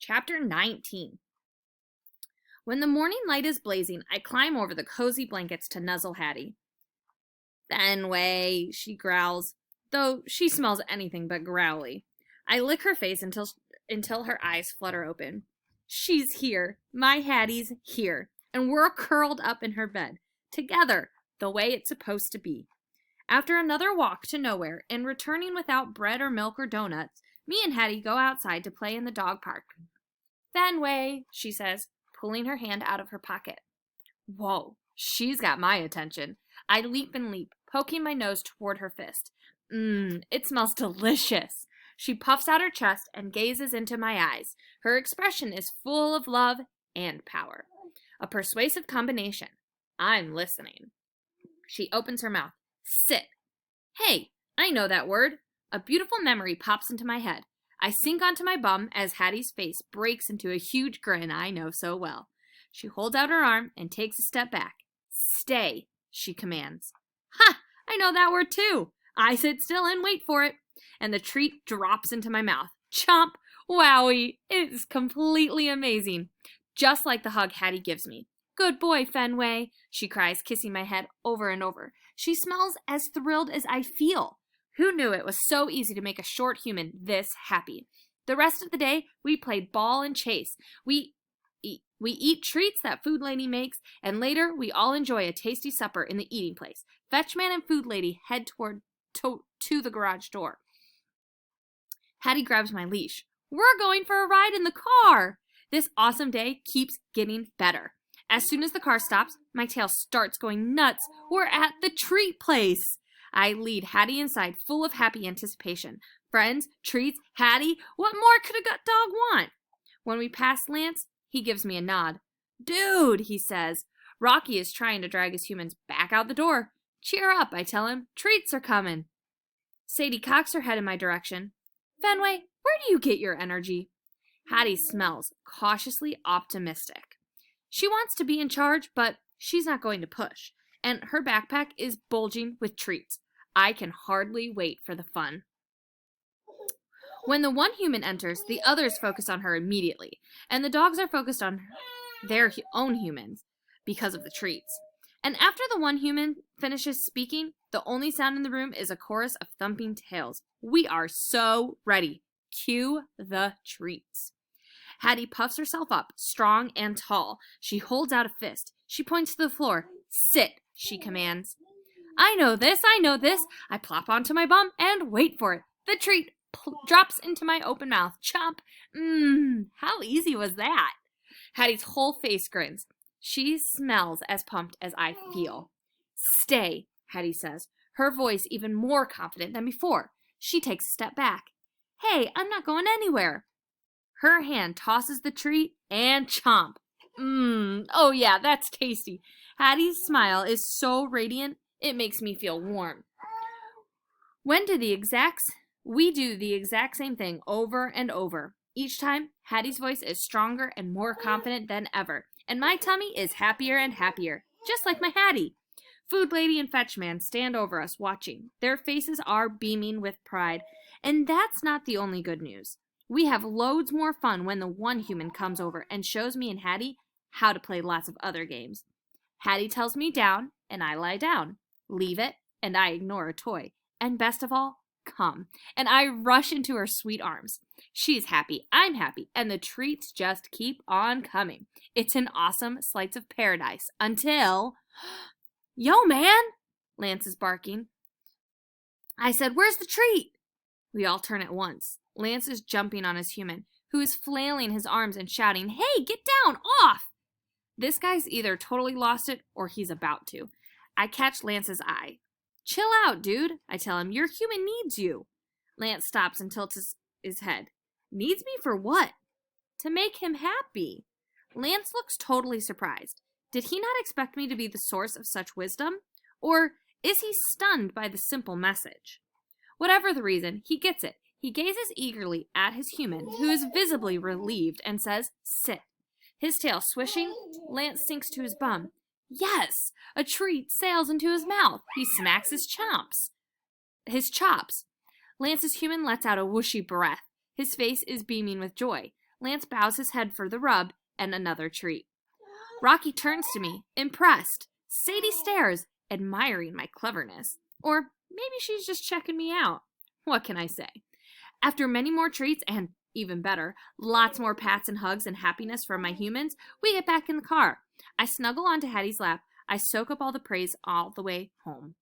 Chapter 19. When the morning light is blazing, I climb over the cozy blankets to nuzzle Hattie. Fenway, she growls, though she smells anything but growly. I lick her face until her eyes flutter open. She's here. My Hattie's here. And we're curled up in her bed, together, the way it's supposed to be. After another walk to nowhere and returning without bread or milk or donuts, me and Hattie go outside to play in the dog park. Fenway, she says, pulling her hand out of her pocket. Whoa, she's got my attention. I leap and leap, poking my nose toward her fist. It smells delicious. She puffs out her chest and gazes into my eyes. Her expression is full of love and power. A persuasive combination. I'm listening. She opens her mouth. Sit. Hey, I know that word. A beautiful memory pops into my head. I sink onto my bum as Hattie's face breaks into a huge grin I know so well. She holds out her arm and takes a step back. Stay, she commands. Ha! I know that word too. I sit still and wait for it. And the treat drops into my mouth. Chomp! Wowie! It's completely amazing. Just like the hug Hattie gives me. Good boy, Fenway, she cries, kissing my head over and over. She smells as thrilled as I feel. Who knew it was so easy to make a short human this happy? The rest of the day, we played ball and chase. We eat treats that Food Lady makes, and later we all enjoy a tasty supper in the eating place. Fetchman and Food Lady head to the garage door. Hattie grabs my leash. We're going for a ride in the car! This awesome day keeps getting better. As soon as the car stops, my tail starts going nuts. We're at the treat place. I lead Hattie inside, full of happy anticipation. Friends, treats, Hattie, what more could a gut dog want? When we pass Lance, he gives me a nod. Dude, he says. Rocky is trying to drag his humans back out the door. Cheer up, I tell him. Treats are coming. Sadie cocks her head in my direction. Fenway, where do you get your energy? Hattie smells cautiously optimistic. She wants to be in charge, but she's not going to push. And her backpack is bulging with treats. I can hardly wait for the fun. When the one human enters, the others focus on her immediately, and the dogs are focused on their own humans because of the treats. And after the one human finishes speaking, the only sound in the room is a chorus of thumping tails. We are so ready. Cue the treats. Hattie puffs herself up, strong and tall. She holds out a fist. She points to the floor. Sit, she commands. I know this. I plop onto my bum and wait for it. The treat drops into my open mouth. Chomp. How easy was that? Hattie's whole face grins. She smells as pumped as I feel. Stay, Hattie says, her voice even more confident than before. She takes a step back. Hey, I'm not going anywhere. Her hand tosses the treat and chomp. Oh yeah, that's tasty. Hattie's smile is so radiant, it makes me feel warm. We do the exact same thing over and over. Each time, Hattie's voice is stronger and more confident than ever, and my tummy is happier and happier, just like my Hattie. Food Lady and Fetchman stand over us watching. Their faces are beaming with pride, and that's not the only good news. We have loads more fun when the one human comes over and shows me and Hattie how to play lots of other games. Hattie tells me down, and I lie down. Leave it, and I ignore a toy. And best of all, come. And I rush into her sweet arms. She's happy, I'm happy, and the treats just keep on coming. It's an awesome slice of paradise until... Yo, man! Lance is barking. I said, where's the treat? We all turn at once. Lance is jumping on his human, who is flailing his arms and shouting, Hey, get down, off! This guy's either totally lost it or he's about to. I catch Lance's eye. Chill out, dude, I tell him. Your human needs you. Lance stops and tilts his head. Needs me for what? To make him happy. Lance looks totally surprised. Did he not expect me to be the source of such wisdom? Or is he stunned by the simple message? Whatever the reason, he gets it. He gazes eagerly at his human, who is visibly relieved, and says, Sit. His tail swishing, Lance sinks to his bum. Yes! A treat sails into his mouth. He smacks his chops. Lance's human lets out a whooshy breath. His face is beaming with joy. Lance bows his head for the rub and another treat. Rocky turns to me, impressed. Sadie stares, admiring my cleverness. Or maybe she's just checking me out. What can I say? After many more treats and, even better, lots more pats and hugs and happiness from my humans, we get back in the car. I snuggle onto Hattie's lap. I soak up all the praise all the way home.